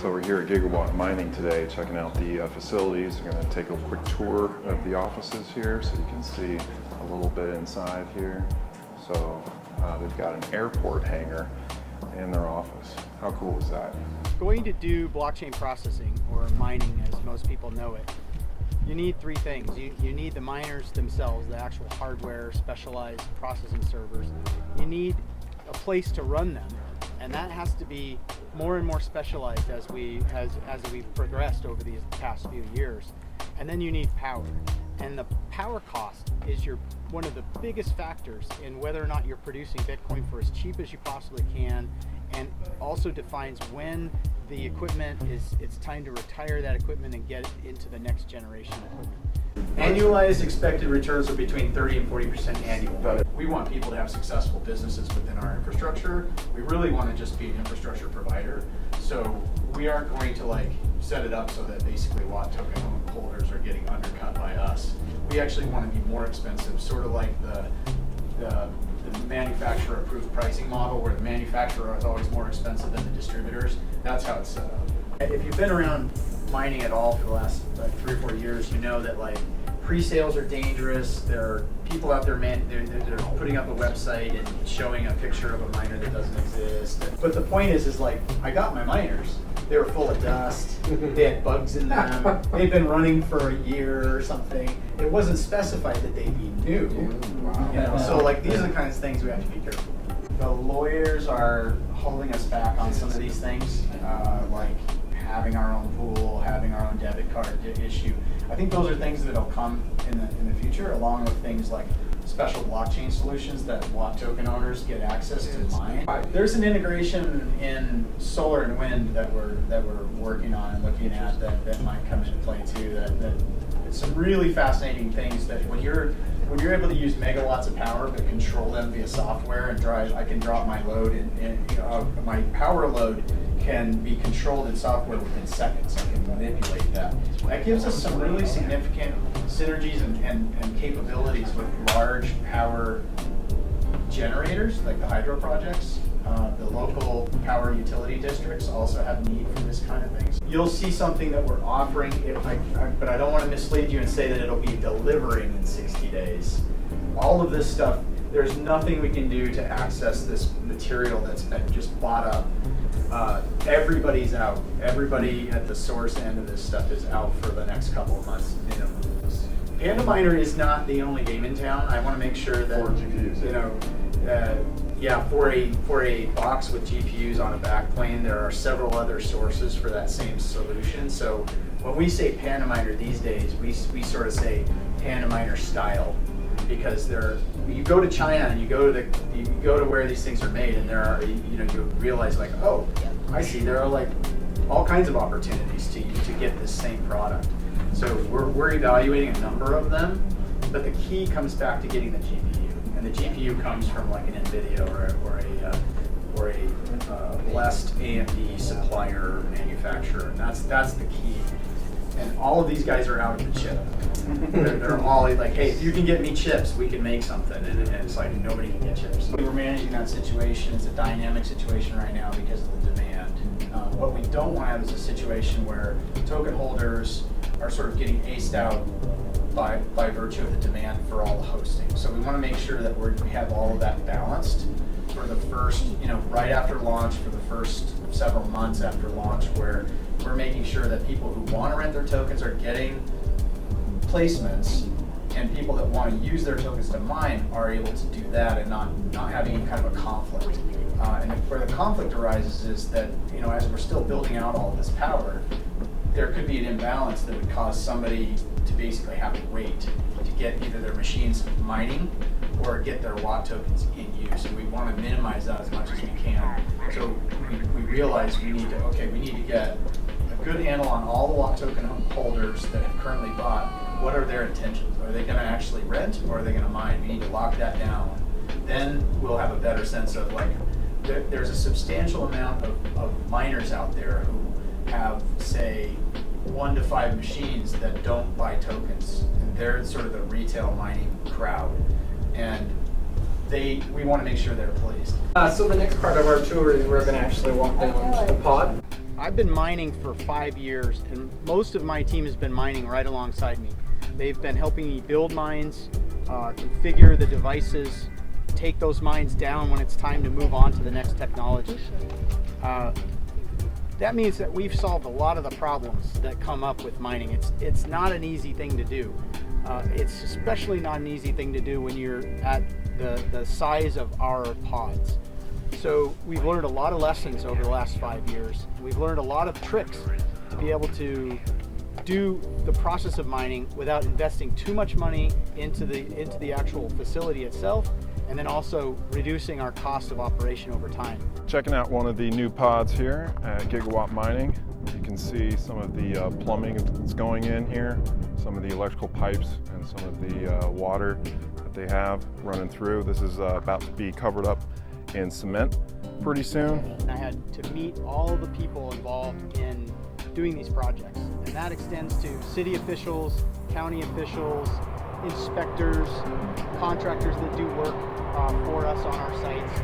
So we're here at GigaWatt Mining today, checking out the facilities. We're going to take a quick tour of the offices here so you can see a little bit inside here. So they've got an airport hangar in their office. How cool is that? Going to do blockchain processing, or mining as most people know it, you need three things. You need the miners themselves, the actual hardware, specialized processing servers. You need a place to run them, and that has to be more and more specialized as we've progressed over these past few years. And then you need power, and the power cost is one of the biggest factors in whether or not you're producing Bitcoin for as cheap as you possibly can, and also defines when the equipment it's time to retire that equipment and get it into the next generation equipment. Annualized expected returns are between 30 and 40% annual. We want people to have successful businesses within our infrastructure. We really want to just be an infrastructure provider. So we aren't going to set it up so that basically Watt token holders are getting undercut by us. We actually want to be more expensive, sort of like the manufacturer approved pricing model, where the manufacturer is always more expensive than the distributors. That's how it's set up. If you've been around mining at all for the last 3 or 4 years, you know that pre-sales are dangerous. There are people out there, they're putting up a website and showing a picture of a miner that doesn't exist. But the point is I got my miners. They were full of dust. They had bugs in them. They'd been running for a year or something. It wasn't specified that they'd be new. Wow. So these are the kinds of things we have to be careful with. The lawyers are holding us back on some of these things, like having our own pool, having our own debit card issue. I think those are things that'll come in the future, along with things like special blockchain solutions that Watt token owners get access to mine. There's an integration in solar and wind that we're working on and looking at that might come into play too. That it's some really fascinating things that when you're able to use megawatts of power but control them via software and I can drop my load and my power load can be controlled in software within seconds. I can manipulate that. That gives us some really significant synergies and capabilities with large power generators, like the hydro projects. The local power utility districts also have need for this kind of things. You'll see something that we're offering, but I don't want to mislead you and say that it'll be delivering in 60 days. All of this stuff, there's nothing we can do to access this material that's been just bought up. Everybody's out. Everybody at the source end of this stuff is out for the next couple of months. Panda Miner is not the only game in town. I want to make sure that for a box with GPUs on a backplane, there are several other sources for that same solution. So when we say Panda Miner these days, we sort of say Panda Miner style, because you go to China and you go to where these things are made, and there are you realize oh, I see, there are all kinds of opportunities to get this same product. So we're evaluating a number of them, but the key comes back to getting the GPU, and the GPU comes from an NVIDIA or a blessed AMD supplier manufacturer, and that's the key. And all of these guys are out of the chip. They're all hey, if you can get me chips, we can make something. And it's nobody can get chips. We're managing that situation. It's a dynamic situation right now because of the demand. What we don't want to have is a situation where token holders are sort of getting aced out by virtue of the demand for all the hosting. So we want to make sure that we have all of that balanced for the first, right after launch, for the first several months after launch, where we're making sure that people who want to rent their tokens are getting placements, and people that want to use their tokens to mine are able to do that and not having any kind of a conflict. And where the conflict arises is that, as we're still building out all of this power, there could be an imbalance that would cause somebody to basically have to wait to get either their machines mining or get their Watt tokens in use. And we want to minimize that as much as we can. So we realize we need to get a good handle on all the Watt token holders that have currently bought. What are their intentions? Are they going to actually rent, or are they going to mine? We need to lock that down. Then we'll have a better sense of there's a substantial amount of miners out there who have, say, 1 to 5 machines that don't buy tokens, and they're sort of the retail mining crowd, and we want to make sure they're pleased. So the next part of our tour is we're going to actually walk down to the pod. I've been mining for 5 years, and most of my team has been mining right alongside me. They've been helping me build mines, configure the devices, take those mines down when it's time to move on to the next technology. That means that we've solved a lot of the problems that come up with mining. It's not an easy thing to do. It's especially not an easy thing to do when you're at the size of our pods. So we've learned a lot of lessons over the last 5 years. We've learned a lot of tricks to be able to do the process of mining without investing too much money into the actual facility itself, and then also reducing our cost of operation over time. Checking out one of the new pods here at GigaWatt Mining. You can see some of the plumbing that's going in here, some of the electrical pipes, and some of the water that they have running through. This is about to be covered up in cement pretty soon. I had to meet all of the people involved in doing these projects, and that extends to city officials, county officials, inspectors, contractors that do work for us on our sites.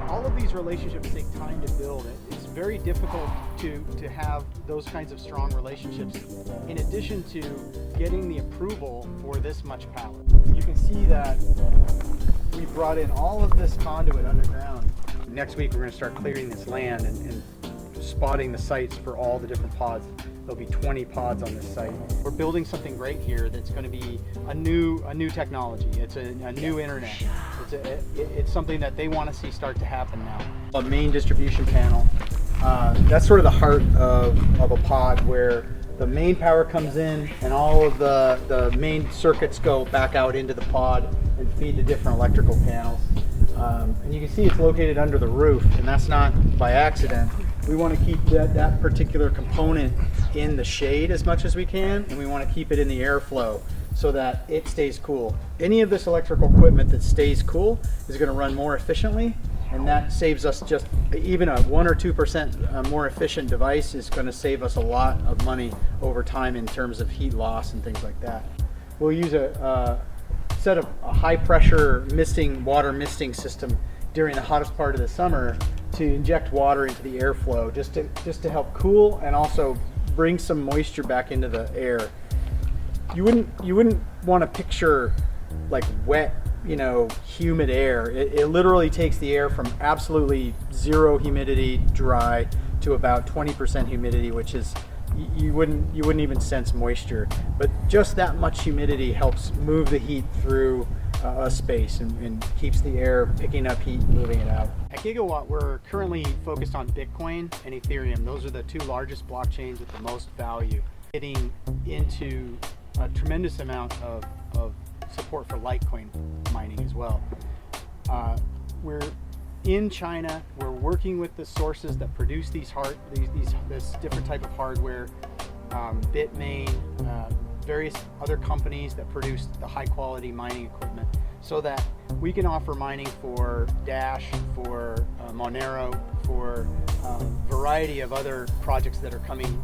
All of these relationships take time to build. It's very difficult to have those kinds of strong relationships, in addition to getting the approval for this much power. You can see that we brought in all of this conduit underground. Next week we're going to start clearing this land and spotting the sites for all the different pods. There'll be 20 pods on this site. We're building something great here that's going to be a new technology. It's a new internet. It's something that they want to see start to happen now. A main distribution panel. That's sort of the heart of a pod, where the main power comes in and all of the main circuits go back out into the pod and feed the different electrical panels. And you can see it's located under the roof, and that's not by accident. We want to keep that particular component in the shade as much as we can, and we want to keep it in the airflow so that it stays cool. Any of this electrical equipment that stays cool is going to run more efficiently, and that saves us just even a 1 or 2% more efficient device is going to save us a lot of money over time in terms of heat loss and things like that. We'll use a set of a high pressure water misting system during the hottest part of the summer to inject water into the airflow, just to help cool and also bring some moisture back into the air. You wouldn't want to picture like wet, humid air. It literally takes the air from absolutely zero humidity, dry, to about 20% humidity, which is you wouldn't even sense moisture. But just that much humidity helps move the heat through a space and keeps the air picking up heat and moving it out. At GigaWatt, we're currently focused on Bitcoin and Ethereum. Those are the two largest blockchains with the most value. Getting into a tremendous amount of support for Litecoin mining as well. We're in China. We're working with the sources that produce this different type of hardware, Bitmain, various other companies that produce the high quality mining equipment, so that we can offer mining for Dash, for Monero, for a variety of other projects that are coming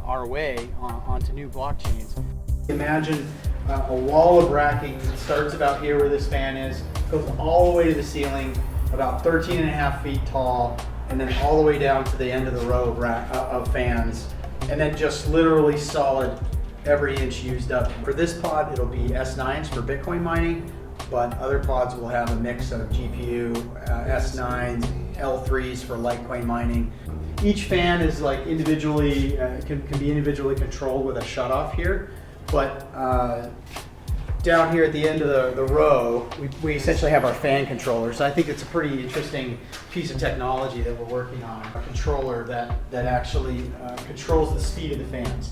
our way onto new blockchains. Imagine a wall of racking that starts about here where this fan is, goes all the way to the ceiling, about 13.5 feet tall, and then all the way down to the end of the row of fans, and then just literally solid, every inch used up. For this pod, it'll be S9s for Bitcoin mining, but other pods will have a mix of GPU, S9s, L3s for Litecoin mining. Each fan is like individually, can be individually controlled with a shutoff here, but down here at the end of the row, we essentially have our fan controller. So I think it's a pretty interesting piece of technology that we're working on, a controller that actually controls the speed of the fans.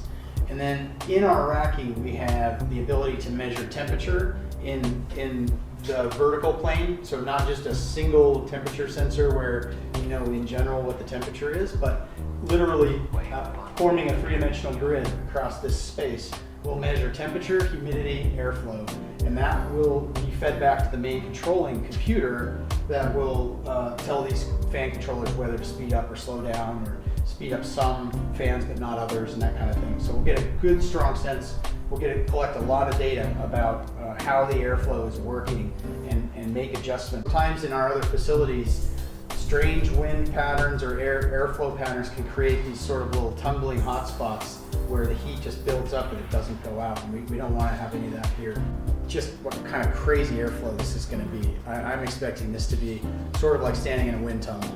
And then in our racking, we have the ability to measure temperature in the vertical plane. So not just a single temperature sensor where you know in general what the temperature is, but literally forming a three-dimensional grid across this space. We'll measure temperature, humidity, airflow, and that will be fed back to the main controlling computer that will tell these fan controllers whether to speed up or slow down, or speed up some fans but not others, and that kind of thing. So we'll get a good strong sense. We'll collect a lot of data about how the airflow is working and make adjustments. Times in our other facilities, strange wind patterns or airflow patterns can create these sort of little tumbling hotspots where the heat just builds up and it doesn't go out. And we don't want to have any of that here. Just what kind of crazy airflow this is going to be. I'm expecting this to be sort of like standing in a wind tunnel.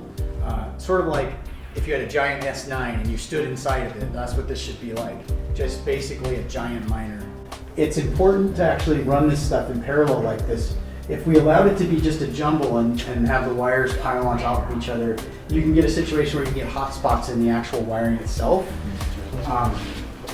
Sort of like if you had a giant S9 and you stood inside of it, that's what this should be like. Just basically a giant miner. It's important to actually run this stuff in parallel like this. If we allowed it to be just a jumble and have the wires pile on top of each other, you can get a situation where you get hot spots in the actual wiring itself.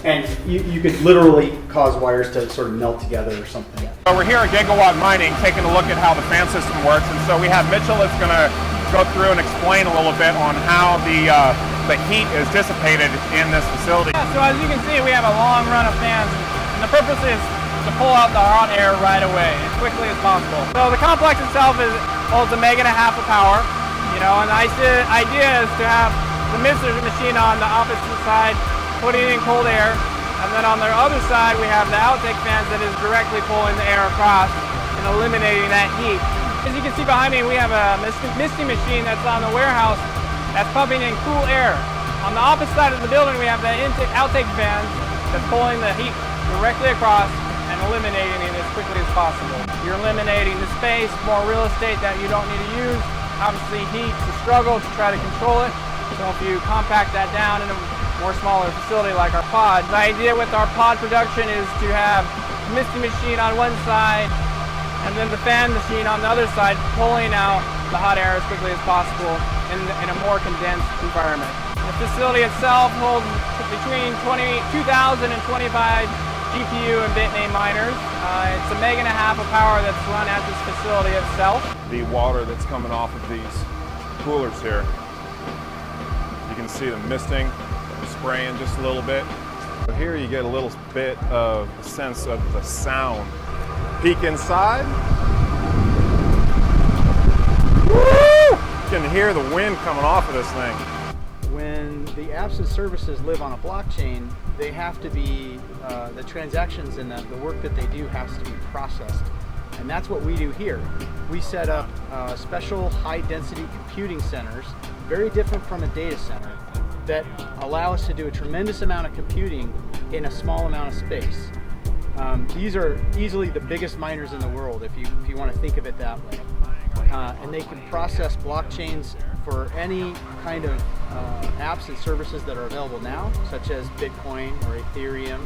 And you could literally cause wires to sort of melt together or something. So we're here at GigaWatt Mining taking a look at how the fan system works, and so we have Mitchell that's going to go through and explain a little bit on how the heat is dissipated in this facility. Yeah, so as you can see, we have a long run of fans, and the purpose is to pull out the hot air right away as quickly as possible. So the complex itself holds 1.5 megawatts of power, and the idea is to have the mixer machine on the opposite side putting in cold air, and then on the other side we have the outtake fans that is directly pulling the air across and eliminating that heat. As you can see behind me, we have a misting machine that's on the warehouse that's pumping in cool air. On the opposite side of the building we have the outtake fans that's pulling the heat directly across and eliminating it as quickly as possible. You're eliminating the space, more real estate that you don't need to use. Obviously heat's a struggle to try to control it, so if you compact that down in a more smaller facility like our pod. The idea with our pod production is to have the misting machine on one side and then the fan machine on the other side pulling out the hot air as quickly as possible in a more condensed environment. The facility itself holds between 2,000 and 25 GPU and Bitmain miners. It's 1.5 megawatts of power that's run at this facility itself. The water that's coming off of these coolers here, you can see the misting, spraying just a little bit. But here you get a little bit of a sense of the sound. Peek inside. Woo! You can hear the wind coming off of this thing. When the apps and services live on a blockchain, they have to be, the transactions and the work that they do has to be processed. And that's what we do here. We set up special high density computing centers, very different from a data center, that allow us to do a tremendous amount of computing in a small amount of space. These are easily the biggest miners in the world, if you want to think of it that way. And they can process blockchains for any kind of apps and services that are available now, such as Bitcoin or Ethereum,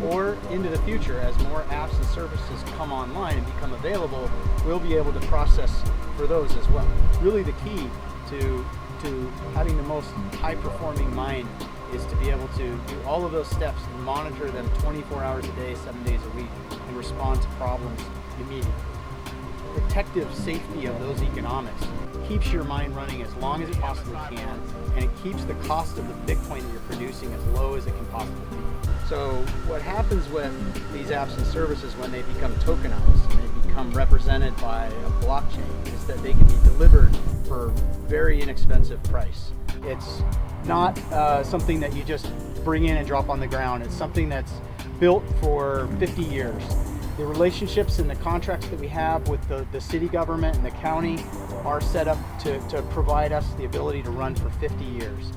or into the future as more apps and services come online and become available, we'll be able to process for those as well. Really the key to having the most high-performing mine is to be able to do all of those steps and monitor them 24 hours a day, 7 days a week, and respond to problems immediately. Protective safety of those economics keeps your mine running as long as it possibly can, and it keeps the cost of the Bitcoin that you're producing as low as it can possibly be. So what happens with these apps and services when they become tokenized and they become represented by a blockchain is that they can be delivered for very inexpensive price. It's not something that you just bring in and drop on the ground. It's something that's built for 50 years. The relationships and the contracts that we have with the city government and the county are set up to provide us the ability to run for 50 years.